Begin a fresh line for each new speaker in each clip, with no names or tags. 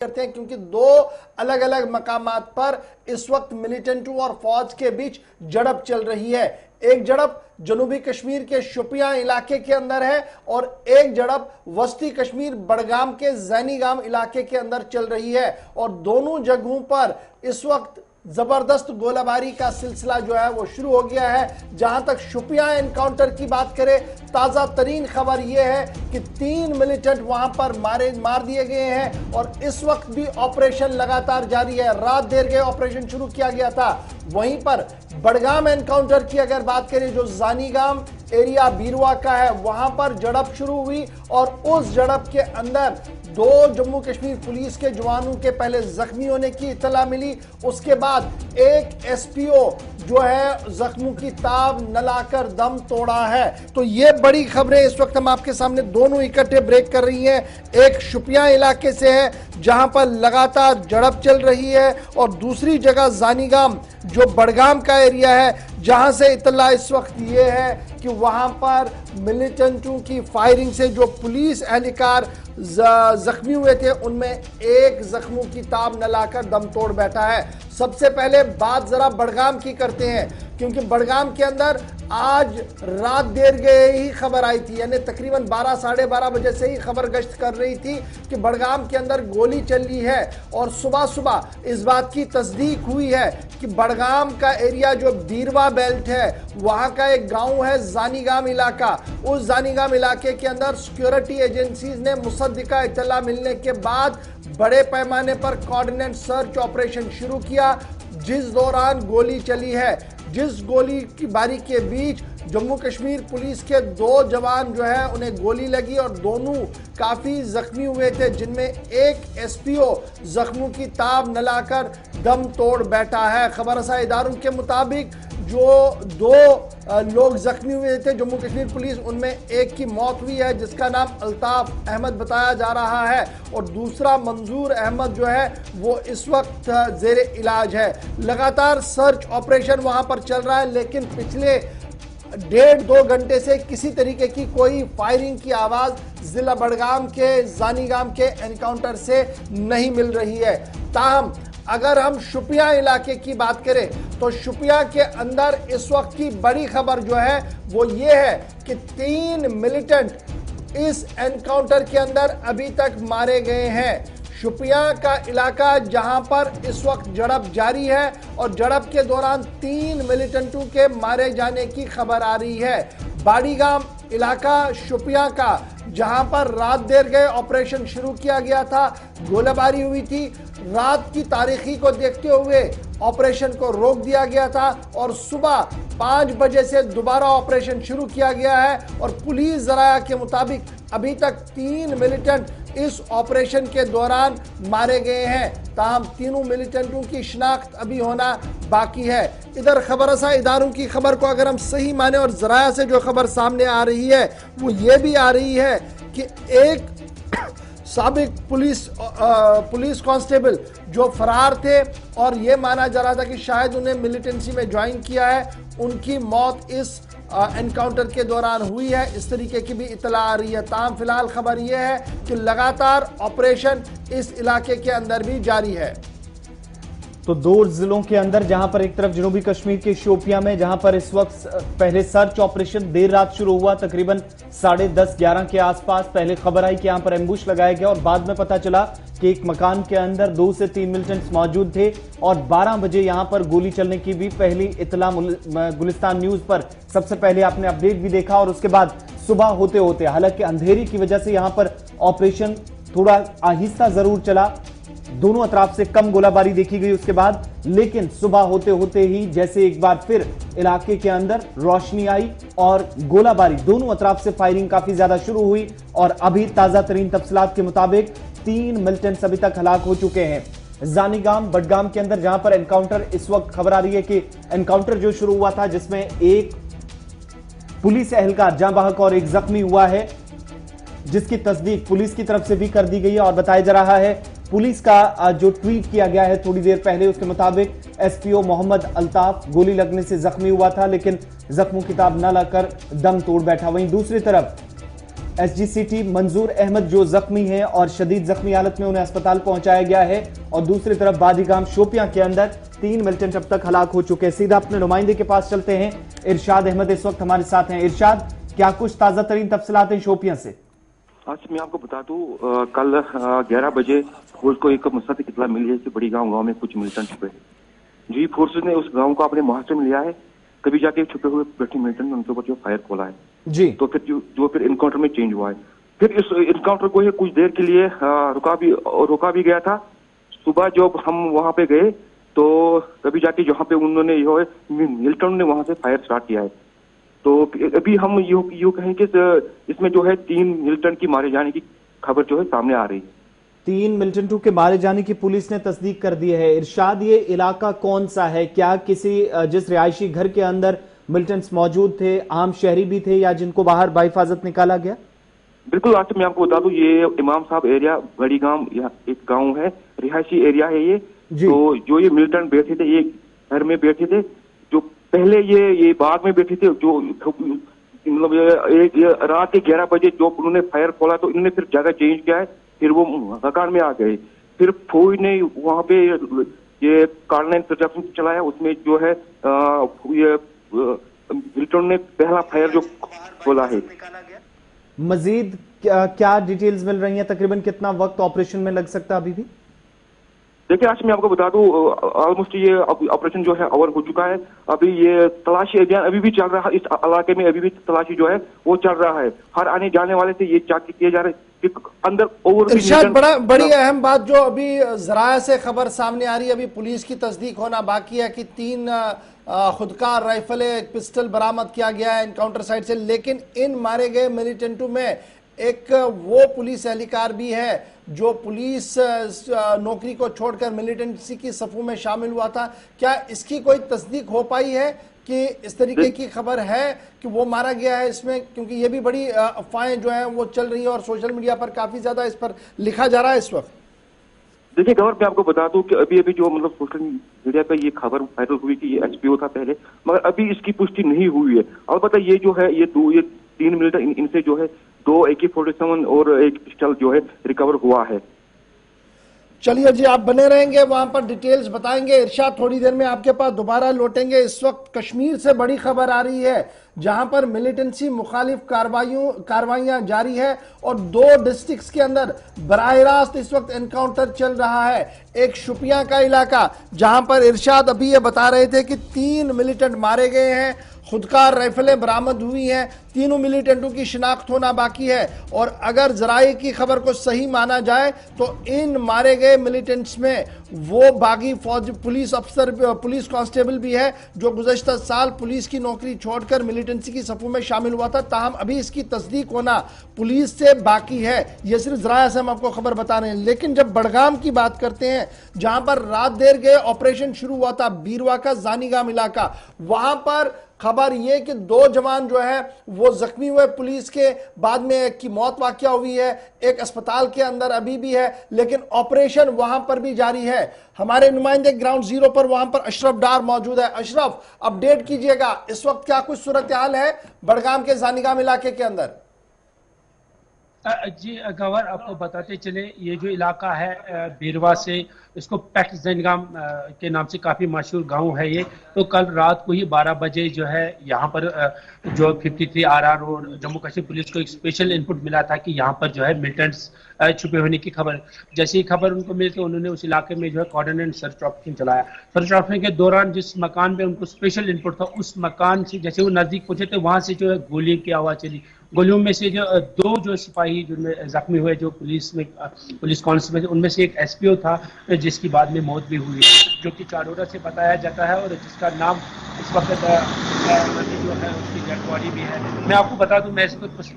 करते हैं क्योंकि दो अलग अलग मकामात पर इस वक्त मिलिटेंटों और फौज के बीच झड़प चल रही है। एक झड़प जनूबी कश्मीर के शोपियां इलाके के अंदर है और एक झड़प वस्ती कश्मीर बड़गाम के जैनीगाम इलाके के अंदर चल रही है और दोनों जगहों पर इस वक्त जबरदस्त गोलाबारी का सिलसिला जो है वो शुरू हो गया है। जहां तक शोपियां एनकाउंटर की बात करें, ताजा तरीन खबर यह है कि 3 मिलिटेंट वहां पर मार दिए गए हैं और इस वक्त भी ऑपरेशन लगातार जारी है। रात देर गए ऑपरेशन शुरू किया गया था। वहीं पर बड़गाम एनकाउंटर की अगर बात करें, जो जानीगाम एरिया बीरवा का है, वहां पर झड़प शुरू हुई और उस झड़प के अंदर 2 जम्मू कश्मीर पुलिस के जवानों के पहले जख्मी होने की इत्तला मिली। उसके बाद एक एसपीओ जो है जख्मों की ताब न लाकर दम तोड़ा है। तो ये बड़ी खबरें इस वक्त हम आपके सामने दोनों इकट्ठे ब्रेक कर रही हैं। एक शोपियां इलाके से है जहां पर लगातार झड़प चल रही है और दूसरी जगह जानीगाम जो बड़गाम का एरिया है, जहां से इत्तला इस वक्त ये है कि वहां पर मिलिटेंटों की फायरिंग से जो पुलिस एहलकार जख्मी हुए थे उनमें एक जख्मों की ताब न लाकर दम तोड़ बैठा है। सबसे पहले बात जरा बड़गाम की करते हैं क्योंकि बड़गाम के अंदर आज रात देर गए ही खबर आई थी, यानी तकरीबन 12 साढ़े 12 बजे से ही खबर गश्त कर रही थी कि बड़गाम के अंदर गोली चली है और सुबह सुबह इस बात की तस्दीक हुई है कि बड़गाम का एरिया जो बीरवा बेल्ट है वहां का एक गांव है जानीगाम इलाका। उस जानीगाम इलाके के अंदर सिक्योरिटी एजेंसीज ने मुसद्दिका इत्तला मिलने के बाद बड़े पैमाने पर कोऑर्डिनेट सर्च ऑपरेशन शुरू किया, जिस दौरान गोली चली है। जिस गोली की बारी के बीच जम्मू कश्मीर पुलिस के 2 जवान जो है उन्हें गोली लगी और दोनों काफी जख्मी हुए थे, जिनमें एक एसपीओ जख्मों की ताब न लाकर दम तोड़ बैठा है। खबरसा इदारों के मुताबिक जो 2 लोग जख्मी हुए थे जम्मू कश्मीर पुलिस, उनमें एक की मौत हुई है जिसका नाम अल्ताफ अहमद बताया जा रहा है और दूसरा मंजूर अहमद जो है वो इस वक्त जेरे इलाज है। लगातार सर्च ऑपरेशन वहां पर चल रहा है लेकिन पिछले 1.5-2 घंटे से किसी तरीके की कोई फायरिंग की आवाज जिला बड़गाम के जानीगाम के एनकाउंटर से नहीं मिल रही है। ताहम अगर हम शोपियां इलाके की बात करें तो शोपियां के अंदर इस वक्त की बड़ी खबर जो है वो ये है कि 3 मिलिटेंट इस एनकाउंटर के अंदर अभी तक मारे गए हैं। शोपियां का इलाका जहां पर इस वक्त झड़प जारी है और झड़प के दौरान 3 मिलिटेंटों के मारे जाने की खबर आ रही है। बाड़ीगाम इलाका शोपियां का जहां पर रात देर गए ऑपरेशन शुरू किया गया था, गोलाबारी हुई थी। रात की तारीखी को देखते हुए ऑपरेशन को रोक दिया गया था और सुबह 5 बजे से दोबारा ऑपरेशन शुरू किया गया है और पुलिस जराया के मुताबिक अभी तक 3 मिलिटेंट इस ऑपरेशन के दौरान मारे गए हैं। ताहम तीनों मिलिटेंटों की शिनाख्त अभी होना बाकी है। इधर खबरसा इदारों की खबर को अगर हम सही माने और जराया से जो खबर सामने आ रही है वो ये भी आ रही है कि एक साबिक पुलिस कांस्टेबल जो फरार थे और ये माना जा रहा था कि शायद उन्हें मिलिटेंसी में ज्वाइन किया है, उनकी मौत इस एनकाउंटर के दौरान हुई है। इस तरीके की भी इतला आ रही है। ताहम फिलहाल खबर यह है कि लगातार ऑपरेशन इस इलाके के अंदर भी जारी है।
तो 2 जिलों के अंदर जहां पर एक तरफ जनूबी कश्मीर के शोपियां में जहां पर इस वक्त पहले सर्च ऑपरेशन देर रात शुरू हुआ, तकरीबन 10:30-11 के आसपास पहले खबर आई कि यहां पर एम्बुश लगाया गया और बाद में पता चला कि एक मकान के अंदर 2 से 3 मिलिटेंट्स मौजूद थे और 12 बजे यहां पर गोली चलने की भी पहली इतला गुलिस्तान न्यूज पर सबसे पहले आपने अपडेट भी देखा और उसके बाद सुबह होते होते, हालांकि अंधेरी की वजह से यहां पर ऑपरेशन थोड़ा आहिस्ता जरूर चला, दोनों अतराफ से कम गोलाबारी देखी गई उसके बाद, लेकिन सुबह होते होते ही जैसे एक बार फिर इलाके के अंदर रोशनी आई और गोलाबारी, दोनों अतराफ से फायरिंग काफी ज्यादा शुरू हुई और अभी ताजा तरीन तफसीलात के मुताबिक 3 मिलिटेंट्स अभी तक हलाक हो चुके हैं। जानीगाम बड़गाम के अंदर जहां पर एनकाउंटर इस वक्त खबर आ रही है कि एनकाउंटर जो शुरू हुआ था जिसमें एक पुलिस एहलकार जाँ बहक और एक जख्मी हुआ है, जिसकी तस्दीक पुलिस की तरफ से भी कर दी गई है और बताया जा रहा है पुलिस का जो ट्वीट किया गया है थोड़ी देर पहले उसके मुताबिक एसपीओ मोहम्मद अल्ताफ गोली लगने से जख्मी हुआ था लेकिन जख्मों की ताब न लाकर दम तोड़ बैठा। वहीं दूसरी तरफ एसजीसीटी मंजूर अहमद जो जख्मी हैं और शदीद जख्मी हालत में उन्हें अस्पताल पहुंचाया गया है। और दूसरी तरफ बादीगाम शोपियां के अंदर 3 मिलिटेंट अब तक हलाक हो चुके हैं। सीधा अपने नुमाइंदे के पास चलते हैं। इरशाद अहमद इस वक्त हमारे साथ हैं। इरशाद, क्या कुछ ताजा तरीन तफसीलात हैं शोपियां से?
आज मैं आपको बता दूं, कल 11 बजे पुलिस को एक मुस्तकिल इत्तला मिली है कि बड़ी गांव में कुछ मिलिटेंट छुपे हैं। जी फोर्सेज ने उस गांव को अपने मुहासरे में लिया है। कभी जाके छुपे हुए बैठे मिलिटेंट ने उनके ऊपर जो फायर खोला है
जी,
तो फिर फिर इनकाउंटर में चेंज हुआ है। फिर इस इनकाउंटर को ये कुछ देर के लिए रोका भी गया था। सुबह जब हम वहां पे गए तो कभी जाके जहाँ पे उन्होंने मिलिटेंट ने वहां से फायर स्टार्ट किया है। तो अभी हम यूं कहें कि इसमें जो है 3 मिलिटेंट की मारे जाने की खबर जो है सामने आ रही है।
3 मिलिटेंटों के मारे जाने की पुलिस ने तस्दीक कर दी है। इरशाद, ये इलाका कौन सा है? क्या किसी जिस रिहायशी घर के अंदर मिलिटेंट्स मौजूद थे, आम शहरी भी थे या जिनको बाहर बाहिफाजत निकाला गया?
बिल्कुल आज मैं आपको बता दूं, ये इमाम साहब एरिया बड़ी गांव एक गांव है, रिहायशी एरिया है ये। तो जो ये मिलिटेंट बैठे थे ये घर में बैठे थे। जो पहले ये बाग में बैठे थे, जो मतलब ये रात के 11 बजे जो उन्होंने फायर खोला तो इन्होंने फिर जगह चेंज किया है। फिर वो मकान में आ गए। फिर फौज ने वहां पे ये कार्डलाइन सर्च चलाया। उसमें जो है ये मिलिटेंट ने पहला फायर जो खोला है।
मजीद क्या डिटेल्स मिल रही हैं? तकरीबन कितना वक्त ऑपरेशन में लग सकता है अभी भी?
देखिए आज मैं आपको बता दूं, ऑलमोस्ट ये ऑपरेशन जो है ओवर हो चुका है। अभी ये तलाशी अभियान अभी भी चल रहा है। इस इलाके में अभी भी तलाशी जो है वो चल रहा है। हर आने जाने वाले से ये चेक किए जा रहे हैं कि अंदर ओवर।
इरशाद, बड़ी अहम बात जो अभी जराया से खबर सामने आ रही है, अभी पुलिस की तस्दीक होना बाकी है कि 3 खुदकार राइफल, एक पिस्टल बरामद किया गया है एनकाउंटर साइट से। लेकिन इन मारे गए मिलिटेंटों में एक वो पुलिस एहलकार भी है जो पुलिस नौकरी को छोड़कर मिलिटेंसी की सफों में शामिल हुआ था। क्या इसकी कोई तस्दीक हो पाई है कि इस तरीके की खबर है कि वो मारा गया है इसमें? क्योंकि ये भी बड़ी अफवाहें जो हैं वो चल रही हैं और सोशल मीडिया पर काफी ज्यादा इस पर लिखा जा रहा है इस वक्त।
देखिए गौर, मैं आपको बता दूं कि अभी जो मतलब सोशल मीडिया पर ये खबर वायरल हुई कि ये एसपीओ था पहले, मगर अभी इसकी पुष्टि नहीं हुई है। अलबत्ता ये जो है ये 3 मिलिटेंट इनसे जो है 2 AK-47 और एक पिस्टल जो है रिकवर हुआ है।
चलिए जी, आप बने रहेंगे, वहां पर डिटेल्स बताएंगे। इरशाद, थोड़ी देर में आपके पास दोबारा लौटेंगे। इस वक्त कश्मीर से बड़ी खबर आ रही है जहां पर मिलिटेंसी मुखालिफ कार्रवाइयां जारी है और 2 डिस्ट्रिक्ट्स के अंदर बराह रास्त इस वक्त एनकाउंटर चल रहा है। एक शोपियां का इलाका जहां पर इरशाद अभी ये बता रहे थे कि 3 मिलिटेंट मारे गए हैं, खुदकार राइफलें बरामद हुई हैं, तीनों मिलिटेंटों की शिनाख्त होना बाकी है। और अगर जराए की खबर को सही माना जाए तो इन मारे गए मिलिटेंट्स में वो बागी फौज पुलिस अफसर, पुलिस कांस्टेबल भी है जो गुज़श्ता साल पुलिस की नौकरी छोड़कर मिलिटेंसी की सफों में शामिल हुआ था। ताहम अभी इसकी तस्दीक होना पुलिस से बाकी है। ये सिर्फ जराया से हम आपको खबर बता रहे हैं। लेकिन जब बड़गाम की बात करते हैं जहां पर रात देर गए ऑपरेशन शुरू हुआ था, बीरवा का जानीगाम इलाका, वहां पर खबर यह कि 2 जवान जो है वो जख्मी हुए पुलिस के, बाद में एक की मौत वाकया हुई है, एक अस्पताल के अंदर अभी भी है, लेकिन ऑपरेशन वहां पर भी जारी है। हमारे नुमाइंदे ग्राउंड जीरो पर वहां पर अशरफ डार मौजूद है। अशरफ, अपडेट कीजिएगा, इस वक्त क्या कुछ सूरत हाल है बड़गाम के जानीगाम इलाके के अंदर?
जी गवर, आपको बताते चले, ये जो इलाका है बीरवा से, इसको पैक्ट जैनगाम के नाम से काफ़ी मशहूर गांव है ये। तो कल रात को ही 12 बजे जो है यहाँ पर जो 53 RR और जम्मू कश्मीर पुलिस को एक स्पेशल इनपुट मिला था कि यहाँ पर जो है मिलिटेंट्स छुपे होने की खबर। जैसे ही खबर उनको मिली तो उन्होंने उस इलाके में जो है कोऑर्डिनेट सर्च ऑपरेशन चलाया। सर्च ऑपरेशन के दौरान जिस मकान में उनको स्पेशल इनपुट था, उस मकान से जैसे वो नज़दीक पहुंचे तो वहाँ से जो है गोली की आवाज़ चली। गोलियों में से जो 2 जो सिपाही जिनमें जख्मी हुए, जो पुलिस कांस्टेबल, उनमें से एक SPO था जिसकी बाद में मौत भी हुई, जो कि चारोरा से बताया जाता है और जिसका नाम इस वक्त जो है उसकी डेड बॉडी भी है। मैं आपको बता दूं, मैं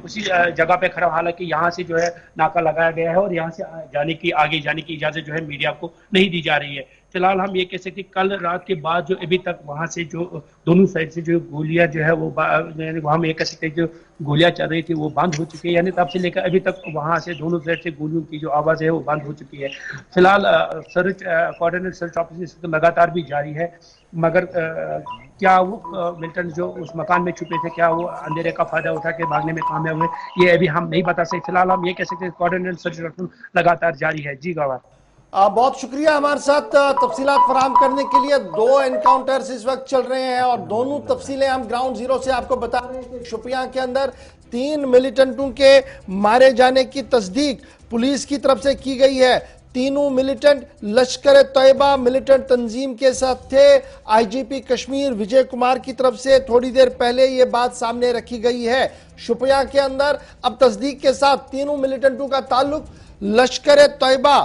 उसी जगह पे खड़ा हूं, हालांकि यहाँ से जो है नाका लगाया गया है और यहाँ से आगे जाने की इजाज़त जो है मीडिया को नहीं दी जा रही है। फिलहाल हम ये कह सकते हैं कल रात के बाद जो अभी तक वहाँ से जो दोनों साइड से जो गोलियां जो है वो वहाँ में ये कह सकते हैं जो गोलियां चल रही थी वो बंद हो चुकी है, यानी तब से लेकर अभी तक वहाँ से दोनों साइड से गोलियों की जो आवाज़ है वो बंद हो चुकी है। फिलहाल सर्च कोऑर्डिनेट सर्च ऑपरेशन लगातार भी जारी है, मगर क्या वो मिलिटेंट जो उस मकान में छुपे थे, क्या वो अंधेरे का फायदा उठा के भागने में कामयाब हुए, ये अभी हम नहीं बता सकते। फिलहाल हम ये कह सकते हैं कोऑर्डिनेट सर्च लगातार जारी है। जी गवाह,
बहुत शुक्रिया हमारे साथ तफसीलात फराहम करने के लिए। 2 एनकाउंटर्स इस वक्त चल रहे हैं और दोनों तफसीलें हम ग्राउंड जीरो से आपको बता रहे हैं कि शोपियां के अंदर 3 मिलिटेंटों के मारे जाने की तस्दीक पुलिस की तरफ से की गई है। तीनों मिलिटेंट लश्कर तैयबा मिलिटेंट तंजीम के साथ थे। आईजीपी कश्मीर विजय कुमार की तरफ से थोड़ी देर पहले यह बात सामने रखी गई है। शोपियां के अंदर अब तस्दीक के साथ तीनों मिलिटेंटों का ताल्लुक लश्कर तैयबा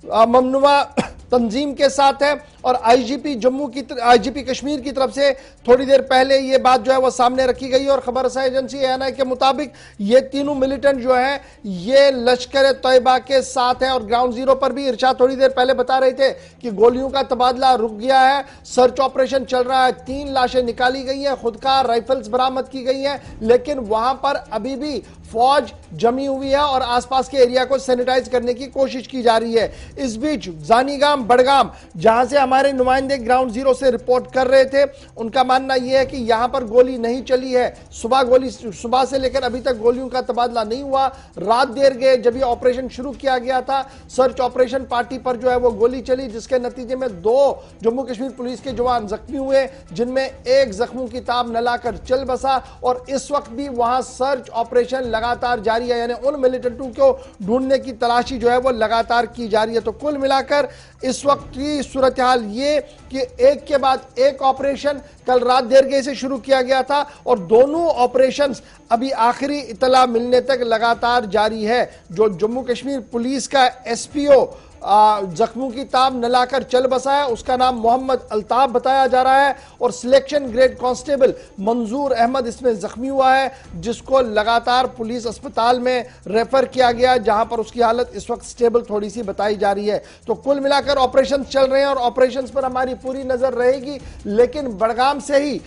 ममनुआ तंजीम के साथ है और आईजीपी कश्मीर की तरफ से थोड़ी देर पहले ये बात जो है वो सामने रखी गई और खबर रसाई एजेंसी एएनआई के मुताबिक ये तीनों मिलिटेंट जो हैं ये लश्कर तैयबा के साथ हैं। और ग्राउंड जीरो पर भी इरशाद थोड़ी देर पहले बता रहे थे कि गोलियों का तबादला रुक गया है, सर्च ऑपरेशन चल रहा है। 3 लाशें निकाली गई हैं, खुदकार राइफल्स बरामद की गई हैं, लेकिन वहां पर अभी भी फौज जमी हुई है और आसपास के एरिया को सैनिटाइज करने की कोशिश की जा रही है। इस बीच जानीगाम बड़गाम जहां से हमारे नुमाइंदे ग्राउंड जीरो से रिपोर्ट कर रहे थे, उनका मानना यह है कि यहां पर गोली नहीं चली है। सुबह से लेकर अभी तक गोलियों का तबादला नहीं हुआ। रात देर गए जब ये ऑपरेशन शुरू किया गया था, सर्च ऑपरेशन पार्टी पर जो है वो गोली चली, जिसके नतीजे में 2 जम्मू कश्मीर पुलिस के जवान जख्मी हुए, जिनमें एक जख्मों की ताब न लाकर चल बसा। और इस वक्त भी वहां सर्च ऑपरेशन लगातार जारी है, यानी उन मिलिटेंटों को ढूंढने की तलाशी जो है वो लगातार की जा रही है। तो कुल मिलाकर इस वक्त की सूरत हाल ये कि एक के बाद एक ऑपरेशन कल रात देर गए से शुरू किया गया था और दोनों ऑपरेशंस अभी आखिरी इतला मिलने तक लगातार जारी है। जो जम्मू कश्मीर पुलिस का एसपीओ जख्मों की ताब न लाकर चल बसा है, उसका नाम मोहम्मद अल्ताफ बताया जा रहा है और सिलेक्शन ग्रेड कांस्टेबल मंजूर अहमद इसमें जख्मी हुआ है, जिसको लगातार पुलिस अस्पताल में रेफर किया गया, जहां पर उसकी हालत इस वक्त स्टेबल थोड़ी सी बताई जा रही है। तो कुल मिलाकर ऑपरेशन चल रहे हैं और ऑपरेशन पर हमारी पूरी नजर रहेगी, लेकिन बड़गाम से ही